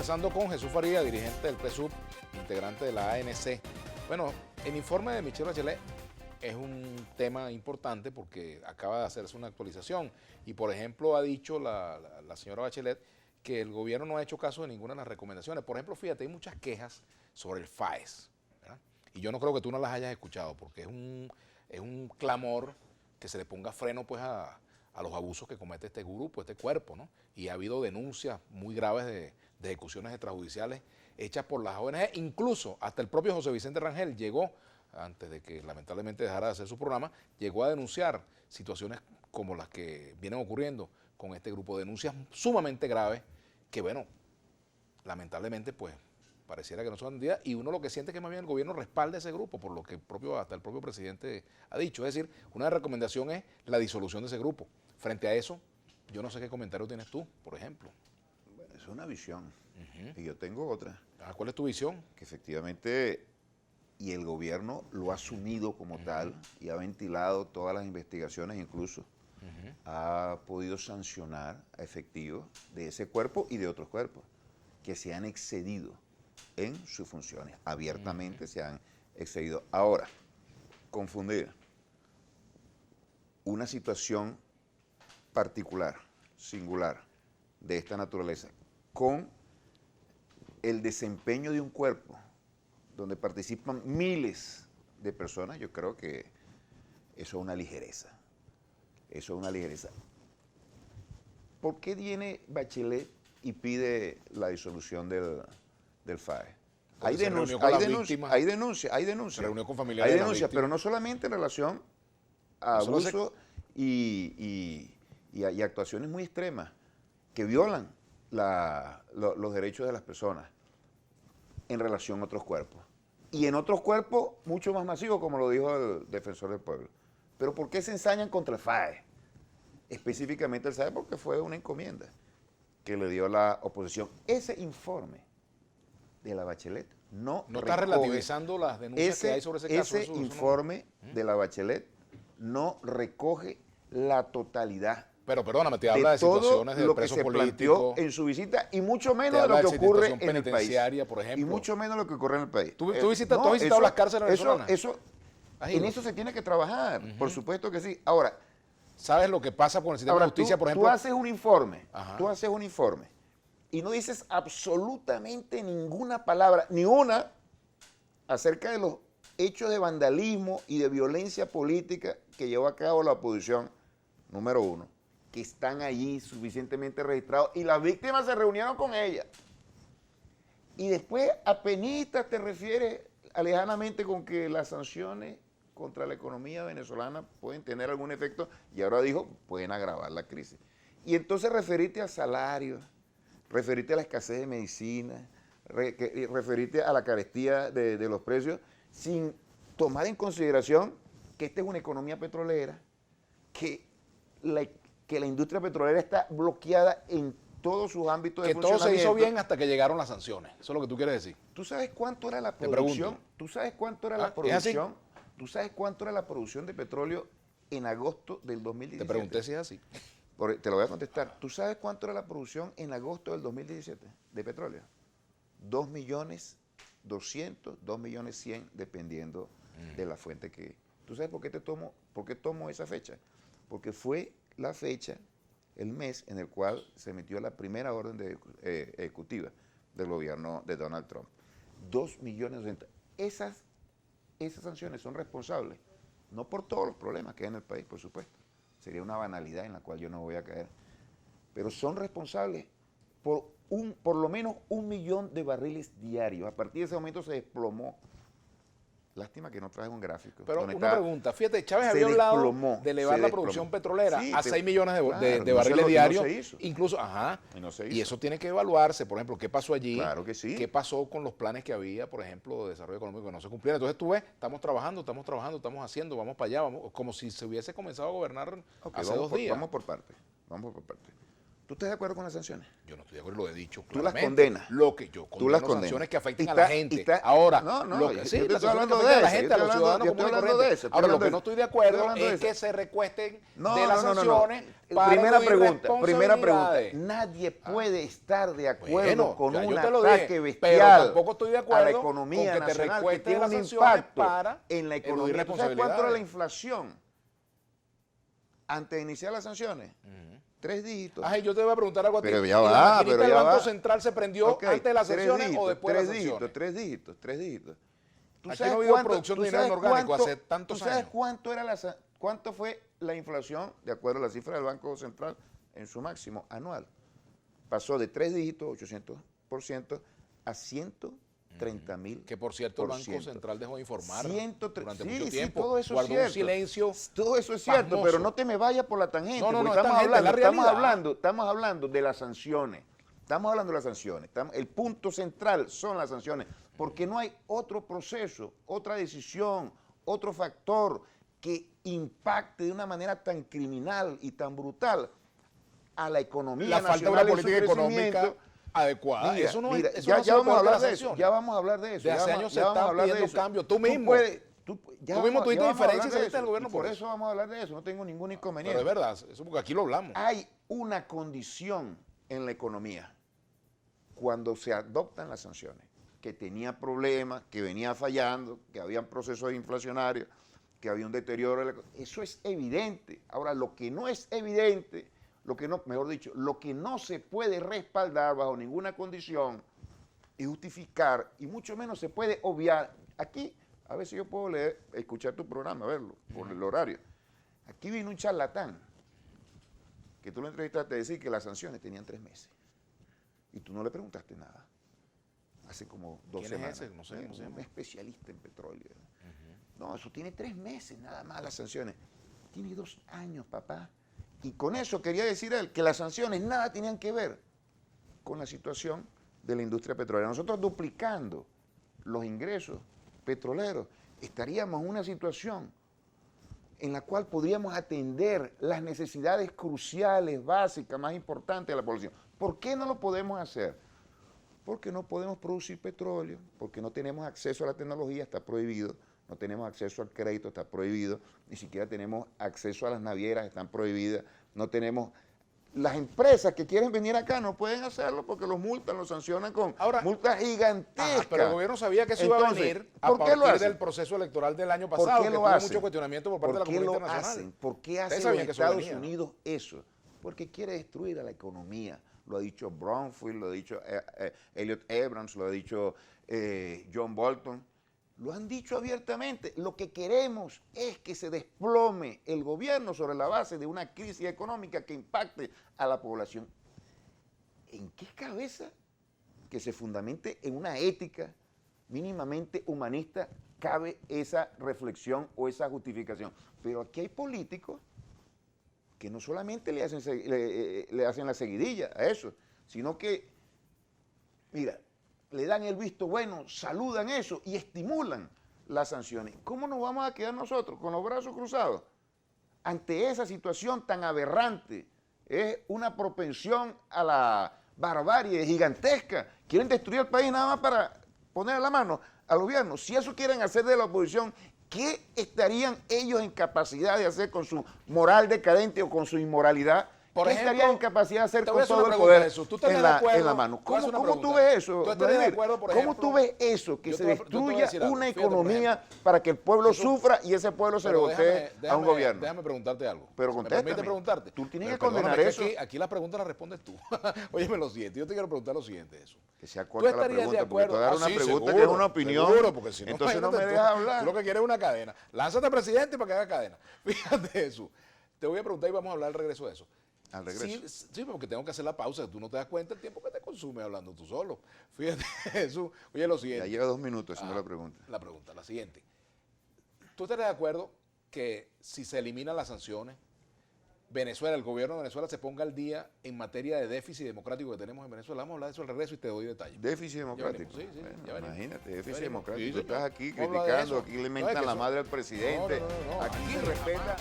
conversando con Jesús Faría, dirigente del PSUV, integrante de la ANC. Bueno, el informe de Michelle Bachelet es un tema importante porque acaba de hacerse una actualización y, por ejemplo, ha dicho la señora Bachelet que el gobierno no ha hecho caso de ninguna de las recomendaciones. Por ejemplo, fíjate, hay muchas quejas sobre el FAES, ¿verdad? Y yo no creo que tú no las hayas escuchado porque es un clamor que se le ponga freno pues a los abusos que comete este grupo, este cuerpo, ¿no? Y ha habido denuncias muy graves de ejecuciones extrajudiciales hechas por las ONG, incluso hasta el propio José Vicente Rangel llegó, antes de que lamentablemente dejara de hacer su programa, llegó a denunciar situaciones como las que vienen ocurriendo con este grupo, denuncias sumamente graves que, bueno, lamentablemente pues pareciera que no son atendidas y uno lo que siente es que más bien el gobierno respalda ese grupo, por lo que hasta el propio presidente ha dicho. Es decir, una recomendación es la disolución de ese grupo. Frente a eso, yo no sé qué comentario tienes tú, por ejemplo. Bueno, es una visión. Y yo tengo otra. ¿Cuál es tu visión? Que efectivamente, y el gobierno lo ha asumido como tal y ha ventilado todas las investigaciones, incluso ha podido sancionar a efectivos de ese cuerpo y de otros cuerpos que se han excedido en sus funciones. Abiertamente se han excedido. Ahora, confundir una situación particular, singular, de esta naturaleza, con el desempeño de un cuerpo donde participan miles de personas, yo creo que eso es una ligereza. Eso es una ligereza. ¿Por qué viene Bachelet y pide la disolución del FAE? Hay denuncia, hay denuncia. Se reunió con familiares hay de denuncia, las pero no solamente en relación a abuso y actuaciones muy extremas que violan los derechos de las personas en relación a otros cuerpos. Y en otros cuerpos mucho más masivos, como lo dijo el defensor del pueblo. Pero ¿por qué se ensañan contra el FAE? Específicamente el FAE porque fue una encomienda que le dio la oposición. Ese informe de la Bachelet no está relativizando las denuncias que hay sobre ese caso. Ese informe de la Bachelet no recoge la totalidad. Pero perdóname, te habla de situaciones de presos políticos. Lo que se planteó en su visita y mucho menos de lo que ocurre en el país. Por ejemplo. Y mucho menos de lo que ocurre en el país. ¿Tú has visitado las cárceles venezolanas? En eso se tiene que trabajar, por supuesto que sí. Ahora, ¿sabes lo que pasa con el sistema de justicia, por ejemplo? Tú haces un informe, y no dices absolutamente ninguna palabra, ni una, acerca de los hechos de vandalismo y de violencia política que llevó a cabo la oposición, número uno, que están allí suficientemente registrados y las víctimas se reunieron con ellas. Y después apenitas te refieres lejanamente con que las sanciones contra la economía venezolana pueden tener algún efecto y ahora dijo, pueden agravar la crisis. Y entonces referirte al salario, referirte a la escasez de medicina, referirte a la carestía de los precios, sin tomar en consideración que esta es una economía petrolera, que la industria petrolera está bloqueada en todos sus ámbitos de funcionamiento. Que todo se hizo bien hasta que llegaron las sanciones. Eso es lo que tú quieres decir. ¿Tú sabes cuánto era la producción? ¿Tú sabes cuánto era la producción? ¿Tú sabes cuánto era la producción de petróleo en agosto del 2017? Te pregunté si es así. Te lo voy a contestar. ¿Tú sabes cuánto era la producción en agosto del 2017 de petróleo? 2.200.000, 2.100.000, dependiendo de la fuente que... ¿Tú sabes por qué tomo esa fecha? Porque fue la fecha, el mes en el cual se emitió la primera orden ejecutiva del gobierno de Donald Trump. 2.200.000. Esas sanciones son responsables, no por todos los problemas que hay en el país, por supuesto. Sería una banalidad en la cual yo no voy a caer. Pero son responsables por lo menos 1 millón de barriles diarios. A partir de ese momento se desplomó. Lástima que no traje un gráfico. Pero una pregunta, fíjate, Chávez había hablado de elevar la producción petrolera a 6 millones de barriles diarios. Incluso, y eso tiene que evaluarse. Por ejemplo, ¿qué pasó allí? Claro que sí. ¿Qué pasó con los planes que había, por ejemplo, de desarrollo económico que no se cumplieron? Entonces tú ves, estamos trabajando, estamos haciendo, vamos para allá, como si se hubiese comenzado a gobernar hace 2 días. Vamos por parte. ¿Tú estás de acuerdo con las sanciones? Yo no estoy de acuerdo, lo he dicho. Tú las claramente. condenas. Lo que yo Tú las condeno condenas. sanciones que afecten Y a la está- gente. y está- Ahora, no, lo que, yo sí, te las estoy sanciones hablando que de afecten a la eso, gente, a los ciudadanos yo estoy comunes y hablando de corrientes. eso, estoy Ahora, lo hablando que de no eso. estoy de acuerdo Estoy hablando de es que eso. se recuesten No, de las no, no, no. sanciones para Primera eludir pregunta. responsabilidades. Nadie puede estar de acuerdo Bueno, con ya un yo te lo ataque dije, bestial pero tampoco estoy de a la acuerdo economía con que te nacional que recuesten tiene las un sanciones impacto para en la eludir economía. ¿Tú sabes cuánto era la responsabilidades. inflación antes de iniciar las sanciones? 3 dígitos. Ay, yo te voy a preguntar algo a ti. Pero ¿Y ya la va, maquinita pero del ya Banco va. Central se prendió Ok, antes de las 3 sanciones dígitos, o después de las 3 sanciones? dígitos, 3 dígitos. ¿Tú Aquí sabes no ha habido cuánto- producción de tú dinero sabes inorgánico cuánto- hace tantos ¿Tú sabes años? cuánto fue la inflación, de acuerdo a la cifra del Banco Central, en su máximo anual? Pasó de 3 dígitos, 800%, a 130.000%. Que por cierto, el Banco Central dejó de informar 103, durante sí, mucho sí, tiempo. todo eso es Guardó un cierto. silencio. Todo eso es cierto, pasmoso. pero no te me vayas por la tangente. No, no, porque no, estamos tangente, es la realidad. estamos hablando de las sanciones. Estamos hablando de las sanciones. El punto central son las sanciones, porque no hay otro proceso, otra decisión, otro factor que impacte de una manera tan criminal y tan brutal a la economía La falta de nacional una en su política crecimiento. económica adecuada. Mira, eso no mira, es, eso ya, no ya vamos a hablar de eso. sanciones. Ya vamos a hablar de eso. De hace ya años ya se vamos a están hablar de pidiendo eso. cambios. Tú mismo. Tú mismo tuviste ya vamos a hablar diferencias y de saliste del eso. gobierno Y por por eso. eso vamos a hablar de eso. No tengo ningún Pero inconveniente. es verdad, eso porque aquí lo hablamos. Hay una condición en la economía cuando se adoptan las sanciones, que tenía problemas, que venía fallando, que habían procesos inflacionarios, que había un deterioro. Eso es evidente. Ahora, lo que no es evidente, mejor dicho, lo que no se puede respaldar bajo ninguna condición es justificar, y mucho menos se puede obviar. Aquí, a veces yo puedo escuchar tu programa, verlo, por el horario. Aquí vino un charlatán, que tú lo entrevistaste a decir que las sanciones tenían 3 meses. Y tú no le preguntaste nada. Hace como 2 ¿Quién es semanas. ese? No sé, no sé. Un especialista en petróleo. No, eso tiene 3 meses nada más las sanciones. Tiene 2 años, papá. Y con eso quería decir él que las sanciones nada tenían que ver con la situación de la industria petrolera. Nosotros duplicando los ingresos petroleros, estaríamos en una situación en la cual podríamos atender las necesidades cruciales, básicas, más importantes de la población. ¿Por qué no lo podemos hacer? Porque no podemos producir petróleo, porque no tenemos acceso a la tecnología, está prohibido, no tenemos acceso al crédito, está prohibido, ni siquiera tenemos acceso a las navieras, están prohibidas, no tenemos... Las empresas que quieren venir acá no pueden hacerlo porque los multan, los sancionan con multas gigantescas. Pero el gobierno sabía que eso iba a Entonces, venir a ¿por qué lo partir hacen? del proceso electoral del año ¿Por pasado, qué que lo tuvo hacen? mucho cuestionamiento por parte de la ¿Por qué comunidad lo internacional. hacen? ¿Por qué Ustedes hacen los sabían que eso Estados venía, ¿no? Unidos eso? Porque quiere destruir a la economía. Lo ha dicho Bromfield, lo ha dicho Elliot Abrams, lo ha dicho John Bolton. Lo han dicho abiertamente. Lo que queremos es que se desplome el gobierno sobre la base de una crisis económica que impacte a la población. ¿En qué cabeza que se fundamente en una ética mínimamente humanista cabe esa reflexión o esa justificación? Pero aquí hay políticos que no solamente le hacen la seguidilla a eso, sino que, mira, le dan el visto bueno, saludan eso y estimulan las sanciones. ¿Cómo nos vamos a quedar nosotros con los brazos cruzados ante esa situación tan aberrante? Es una propensión a la barbarie gigantesca. Quieren destruir el país nada más para poner la mano al gobierno. Si eso quieren hacer de la oposición, ¿qué estarían ellos en capacidad de hacer con su moral decadente o con su inmoralidad? Por ¿Qué ejemplo, estarían en capacidad de hacer te voy a con hacer todo una el pregunta, poder Jesús. ¿Tú estarías de acuerdo? en la mano? Te voy a hacer ¿Cómo una tú pregunta. ves eso? ¿Tú estarías de Vladimir? acuerdo, por ¿Cómo ejemplo? tú ves eso? Que Yo se te voy a destruya decir algo. una Fíjate, por economía ejemplo. para que el pueblo Eso- sufra y ese pueblo se le Pero voltee a un gobierno. Déjame preguntarte algo. Pero ¿Me contéstame. permite preguntarte? Tú tienes Pero que condenar perdóname, que eso. Aquí la pregunta la respondes tú. Óyeme lo siguiente, yo te quiero preguntar lo siguiente, eso. Que sea ¿Tú corta la estarías de pregunta, porque acuerdo? tú dar Ah, una sí, pregunta seguro, que es una opinión, seguro, porque si no, entonces no imagínate me tú, dejas hablar. Tú lo que quieres es una cadena. Lánzate, presidente, para que haga cadena. Fíjate eso. Te voy a preguntar y vamos a hablar al regreso de eso. Al regreso. Sí, porque tengo que hacer la pausa. Tú no te das cuenta el tiempo que te consume hablando tú solo. Fíjate eso. Oye, lo Ya siguiente. lleva 2 minutos haciendo la pregunta. La pregunta, la siguiente. ¿Tú estarías de acuerdo que si se eliminan las sanciones, Venezuela, el gobierno de Venezuela se ponga al día en materia de déficit democrático que tenemos en Venezuela? Vamos a hablar de eso al regreso y te doy detalles. Déficit democrático. venimos, sí, Bueno, ya venimos. imagínate, Ya déficit venimos. democrático. Sí, Tú señor. estás aquí Vamos a hablar de criticando, eso. aquí le No, es mentan que la eso- madre al presidente. No. Aquí se respeta.